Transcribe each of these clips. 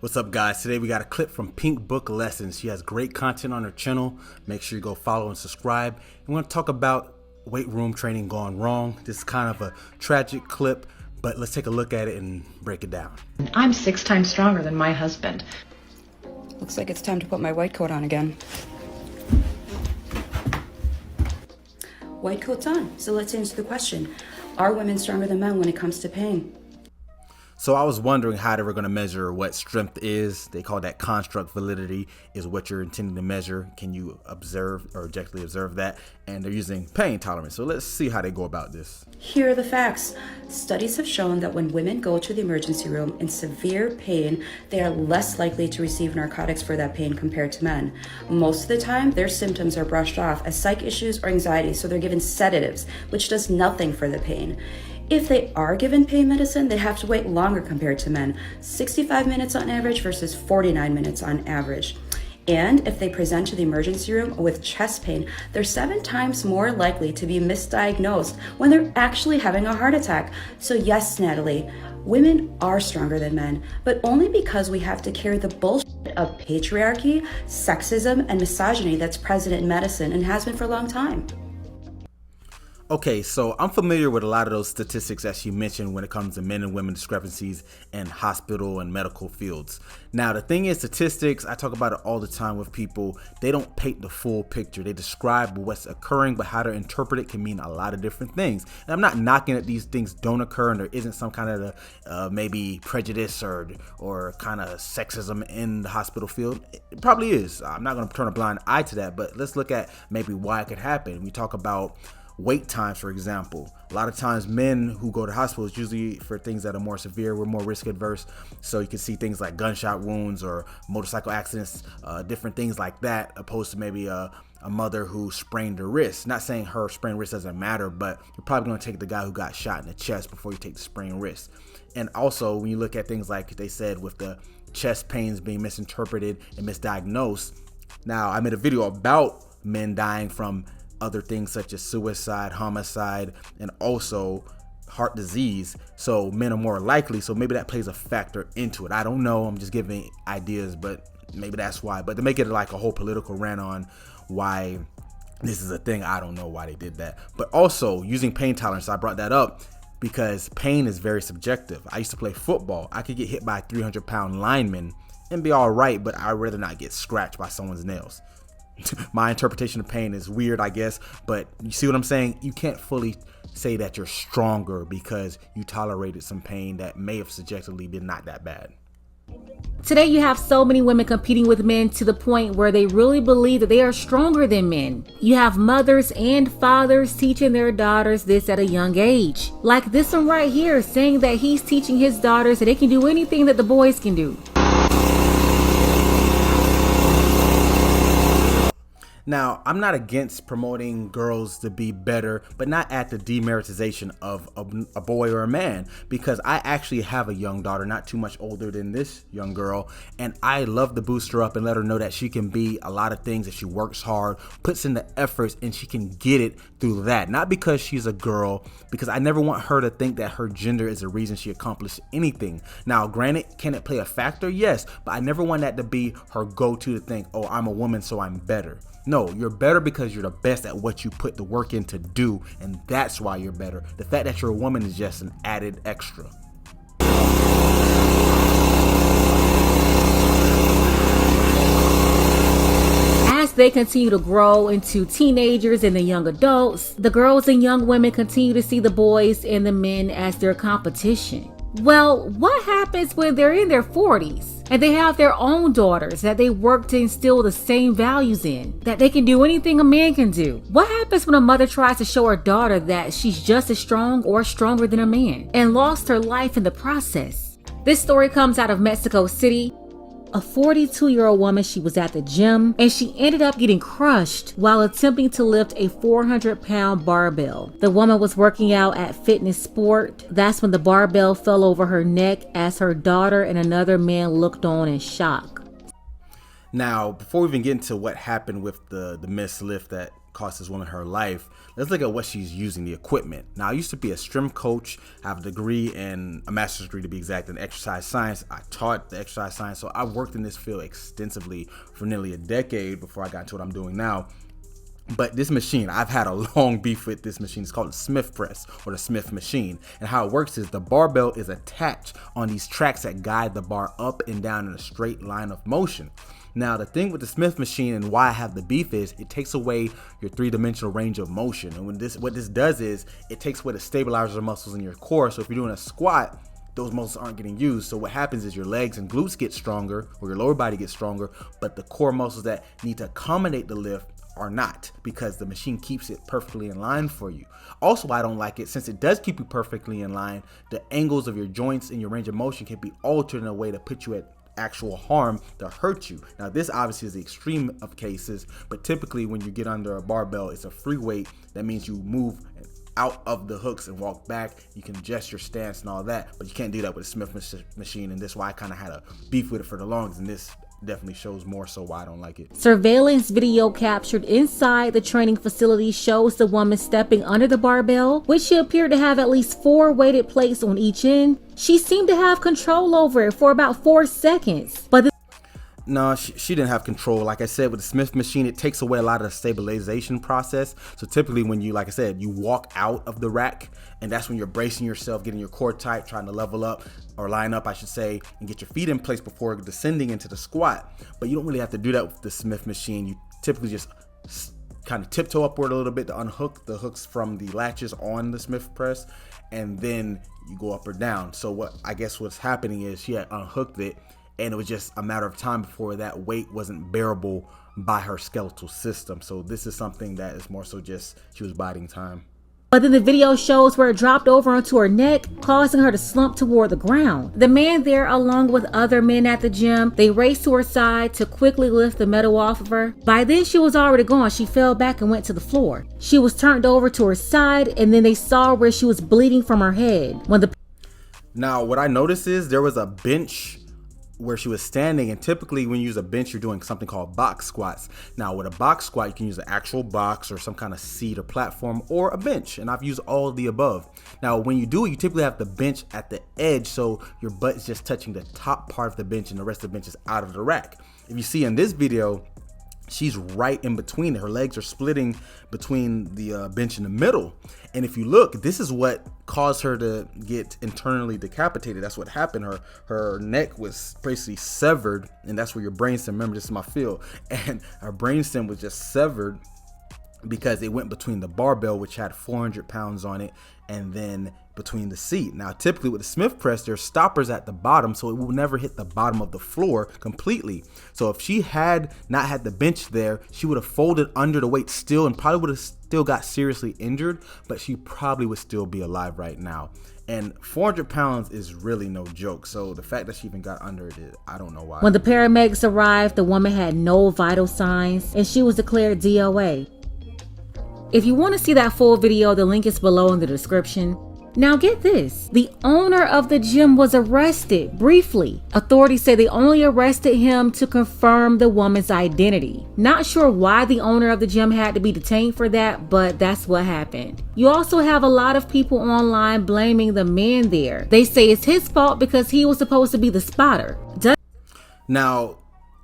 What's up, guys? Today we got a clip from Pink Book Lessons. She has great content on her channel. Make sure you go follow and subscribe. We want to talk about weight room training gone wrong. This is kind of a tragic clip, but let's take a look at it and break it down. I'm 6 times stronger than my husband. Looks like it's time to put my white coat on again. White coat's on, so let's answer the question. Are women stronger than men when it comes to pain? So I was wondering how they were going to measure what strength is. They call that construct validity, is what you're intending to measure. Can you observe or objectively observe that? And they're using pain tolerance. So let's see how they go about this. Here are the facts. Studies have shown that when women go to the emergency room in severe pain, they are less likely to receive narcotics for that pain compared to men. Most of the time, their symptoms are brushed off as psych issues or anxiety, so they're given sedatives, which does nothing for the pain. If they are given pain medicine, they have to wait longer compared to men, 65 minutes on average versus 49 minutes on average. And if they present to the emergency room with chest pain, they're 7 times more likely to be misdiagnosed when they're actually having a heart attack. So yes, Natalie, women are stronger than men, but only because we have to carry the bullshit of patriarchy, sexism, and misogyny that's present in medicine and has been for a long time. Okay, so I'm familiar with a lot of those statistics that she mentioned when it comes to men and women discrepancies in hospital and medical fields. Now, the thing is, statistics, I talk about it all the time with people. They don't paint the full picture. They describe what's occurring, but how to interpret it can mean a lot of different things. And I'm not knocking that these things don't occur and there isn't some kind of maybe prejudice or kind of sexism in the hospital field. It probably is. I'm not going to turn a blind eye to that, but let's look at maybe why it could happen. We talk about wait times, for example. A lot of times men who go to hospitals, usually for things that are more severe, we're more risk adverse. So you can see things like gunshot wounds or motorcycle accidents, different things like that, opposed to maybe a mother who sprained her wrist. Not saying her sprained wrist doesn't matter, but you're probably going to take the guy who got shot in the chest before you take the sprained wrist. And also when you look at things like they said with the chest pains being misinterpreted and misdiagnosed. Now, I made a video about men dying from other things such as suicide, homicide, and also heart disease. So men are more likely. So maybe that plays a factor into it. I don't know. I'm just giving ideas, but maybe that's why. But to make it like a whole political rant on why this is a thing, I don't know why they did that. But also using pain tolerance, I brought that up because pain is very subjective. I used to play football. I could get hit by a 300-pound lineman and be all right, but I'd rather not get scratched by someone's nails. My interpretation of pain is weird, I guess, but you see what I'm saying? You can't fully say that you're stronger because you tolerated some pain that may have subjectively been not that bad. Today you have so many women competing with men to the point where they really believe that they are stronger than men. You have mothers and fathers teaching their daughters this at a young age. Like this one right here, saying that he's teaching his daughters that they can do anything that the boys can do. Now, I'm not against promoting girls to be better, but not at the demeritization of a boy or a man, because I actually have a young daughter, not too much older than this young girl, and I love to boost her up and let her know that she can be a lot of things if she works hard, puts in the efforts, and she can get it through that. Not because she's a girl, because I never want her to think that her gender is the reason she accomplished anything. Now, granted, can it play a factor? Yes, but I never want that to be her go-to to think, oh, I'm a woman, so I'm better. No, you're better because you're the best at what you put the work in to do, and that's why you're better. The fact that you're a woman is just an added extra. As they continue to grow into teenagers and the young adults, the girls and young women continue to see the boys and the men as their competition. Well, what happens when they're in their 40s and they have their own daughters that they work to instill the same values in, that they can do anything a man can do? What happens when a mother tries to show her daughter that she's just as strong or stronger than a man and lost her life in the process? This story comes out of Mexico City. A 42-year-old woman, she was at the gym and she ended up getting crushed while attempting to lift a 400-pound barbell. The woman was working out at Fitness Sport. That's when the barbell fell over her neck as her daughter and another man looked on in shock. Now, before we even get into what happened with the missed lift that cost this woman her life. Let's look at what she's using, the equipment. Now, I used to be a strength coach. I have a degree and a master's degree to be exact in exercise science. I taught the exercise science, so I worked in this field extensively for nearly a decade before I got into what I'm doing now. But this machine, I've had a long beef with this machine. It's called the S.I.M.P press, or the S.I.M.P machine. And how it works is the barbell is attached on these tracks that guide the bar up and down in a straight line of motion. Now, the thing with the S.I.M.P machine and why I have the beef is it takes away your three-dimensional range of motion. And what this does is it takes away the stabilizer muscles in your core. So if you're doing a squat, those muscles aren't getting used. So what happens is your legs and glutes get stronger, or your lower body gets stronger, but the core muscles that need to accommodate the lift are not, because the machine keeps it perfectly in line for you. Also, I don't like it, since it does keep you perfectly in line, the angles of your joints and your range of motion can be altered in a way to put you at actual harm, to hurt you. Now, this obviously is the extreme of cases, but typically when you get under a barbell, it's a free weight. That means you move out of the hooks and walk back. You can adjust your stance and all that, but you can't do that with a S.I.M.P machine, and that's why I kind of had a beef with it for the longest, and this definitely shows more so why I don't like it. Surveillance video captured inside the training facility shows the woman stepping under the barbell, which she appeared to have at least 4 weighted plates on each end. She seemed to have control over it for about 4 seconds, but no, she didn't have control. Like I said, with the S.I.M.P machine, it takes away a lot of the stabilization process. So typically when you, like I said, you walk out of the rack, and that's when you're bracing yourself, getting your core tight, trying to level up, or line up, I should say, and get your feet in place before descending into the squat. But you don't really have to do that with the S.I.M.P machine. You typically just kind of tiptoe upward a little bit to unhook the hooks from the latches on the S.I.M.P press, and then you go up or down. So what's happening is she had unhooked it, and it was just a matter of time before that weight wasn't bearable by her skeletal system. So this is something that is more so just she was biding time. But then the video shows where it dropped over onto her neck, causing her to slump toward the ground. The man there, along with other men at the gym, they raced to her side to quickly lift the metal off of her. By then she was already gone. She fell back and went to the floor. She was turned over to her side, and then they saw where she was bleeding from her head. Now, what I noticed is there was a bench where she was standing, and typically when you use a bench, you're doing something called box squats. Now, with a box squat, you can use an actual box or some kind of seat or platform, or a bench, and I've used all of the above. Now, when you do it, you typically have the bench at the edge, so your butt is just touching the top part of the bench and the rest of the bench is out of the rack. If you see in this video, she's right in between. Her legs are splitting between the bench in the middle. And if you look, this is what caused her to get internally decapitated. That's what happened. Her neck was basically severed, and that's where your brainstem, remember this is my field, and her brainstem was just severed because it went between the barbell, which had 400 pounds on it, and then between the seat. Now, typically with the S.I.M.P press, there's stoppers at the bottom, so it will never hit the bottom of the floor completely. So if she had not had the bench there, she would have folded under the weight still and probably would have still got seriously injured, but she probably would still be alive right now. And 400 pounds is really no joke. So the fact that she even got under it, I don't know why. When the paramedics arrived, the woman had no vital signs and she was declared DOA. If you want to see that full video, the link is below in the description. Now get this, the owner of the gym was arrested briefly. Authorities say they only arrested him to confirm the woman's identity. Not sure why the owner of the gym had to be detained for that, but that's what happened. You also have a lot of people online blaming the man there. They say it's his fault because he was supposed to be the spotter. Now,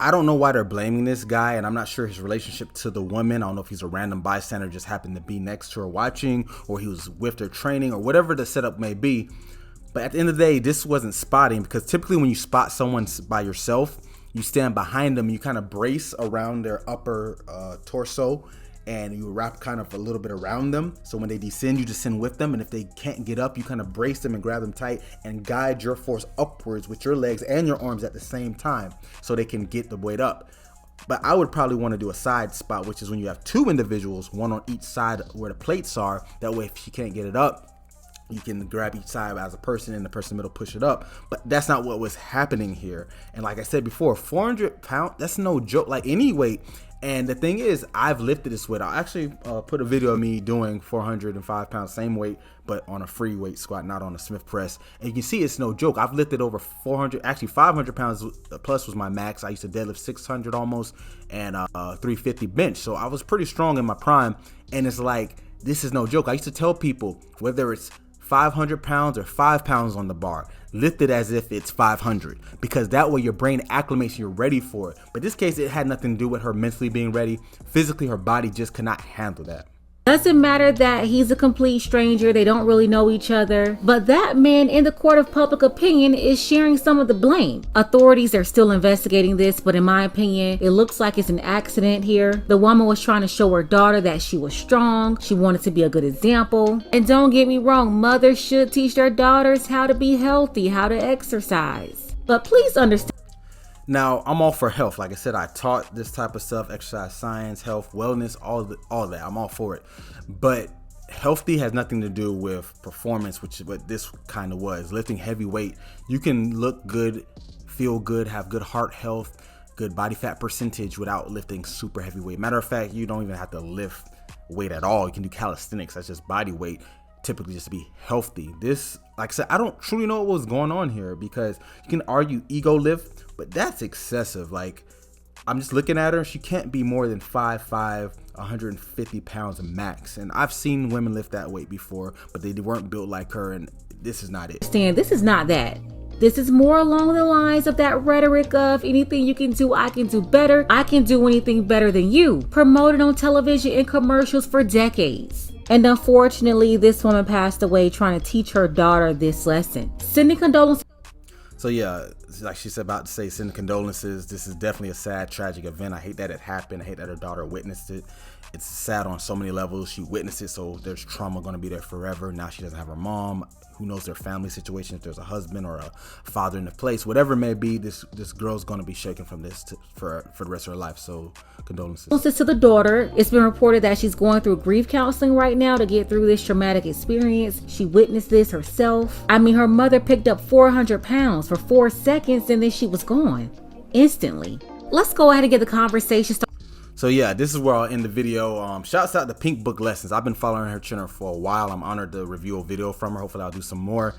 I don't know why they're blaming this guy, and I'm not sure his relationship to the woman. I don't know if he's a random bystander, just happened to be next to her watching, or he was with her training, or whatever the setup may be. But at the end of the day, this wasn't spotting, because typically when you spot someone by yourself, you stand behind them, you kind of brace around their upper torso, and you wrap kind of a little bit around them. So when they descend, you descend with them. And if they can't get up, you kind of brace them and grab them tight and guide your force upwards with your legs and your arms at the same time so they can get the weight up. But I would probably want to do a side spot, which is when you have 2 individuals, one on each side where the plates are. That way, if she can't get it up, you can grab each side as a person and the person in the middle push it up. But that's not what was happening here. And like I said before, 400 pounds, that's no joke. Like any weight, And the thing is, I've lifted this weight. I actually put a video of me doing 405 pounds, same weight, but on a free weight squat, not on a Smith press. And you can see it's no joke. I've lifted over 400, actually 500 pounds plus was my max. I used to deadlift 600 almost, and 350 bench. So I was pretty strong in my prime. And it's like, this is no joke. I used to tell people, whether it's 500 pounds or 5 pounds on the bar, lift it as if it's 500, because that way your brain acclimates and you're ready for it. But in this case, it had nothing to do with her mentally being ready. Physically, her body just could not handle that. Doesn't matter that he's a complete stranger, they don't really know each other, but that man in the court of public opinion is sharing some of the blame. Authorities are still investigating this, but in my opinion, it looks like it's an accident here. The woman was trying to show her daughter that she was strong, she wanted to be a good example. And don't get me wrong, mothers should teach their daughters how to be healthy, how to exercise. But please understand. Now, I'm all for health. Like I said, I taught this type of stuff, exercise science, health, wellness, all that. I'm all for it. But healthy has nothing to do with performance, which is what this kind of was. Lifting heavy weight, you can look good, feel good, have good heart health, good body fat percentage without lifting super heavy weight. Matter of fact, you don't even have to lift weight at all. You can do calisthenics. That's just body weight, typically just to be healthy. This, like I said, I don't truly know what was going on here, because you can argue ego lift, but that's excessive. Like, I'm just looking at her. She can't be more than 5'5", 150 pounds max. And I've seen women lift that weight before, but they weren't built like her. And this is not it. Stan, this is not that. This is more along the lines of that rhetoric of anything you can do, I can do better. I can do anything better than you. Promoted on television and commercials for decades. And unfortunately, this woman passed away trying to teach her daughter this lesson. Sending condolences. So yeah, like she's about to say, send condolences. This is definitely a sad, tragic event. I hate that it happened. I hate that her daughter witnessed it. It's sad on so many levels. She witnessed it, so there's trauma going to be there forever. Now she doesn't have her mom. Who knows their family situation, if there's a husband or a father in the place. Whatever it may be, this girl's going to be shaken from this for the rest of her life. So condolences to the daughter. It's been reported that she's going through grief counseling right now to get through this traumatic experience. She witnessed this herself. I mean, her mother picked up 400 pounds for 4 seconds and then she was gone instantly. Let's go ahead and get the conversation started. So yeah, this is where I'll end the video. Shouts out to Pink Book Lessons. I've been following her channel for a while. I'm honored to review a video from her. Hopefully I'll do some more.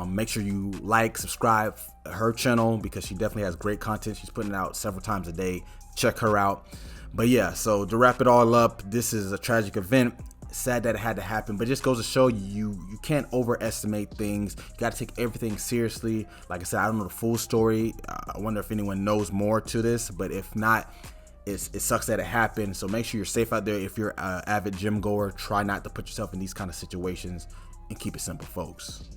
Make sure you like, subscribe her channel, because she definitely has great content. She's putting it out several times a day. Check her out. But yeah, so to wrap it all up, this is a tragic event. Sad that it had to happen, but it just goes to show you can't overestimate things. You got to take everything seriously. Like I said, I don't know the full story. I wonder if anyone knows more to this, but if not, it sucks that it happened. So make sure you're safe out there. If you're an avid gym goer, try not to put yourself in these kind of situations, and keep it simple, folks.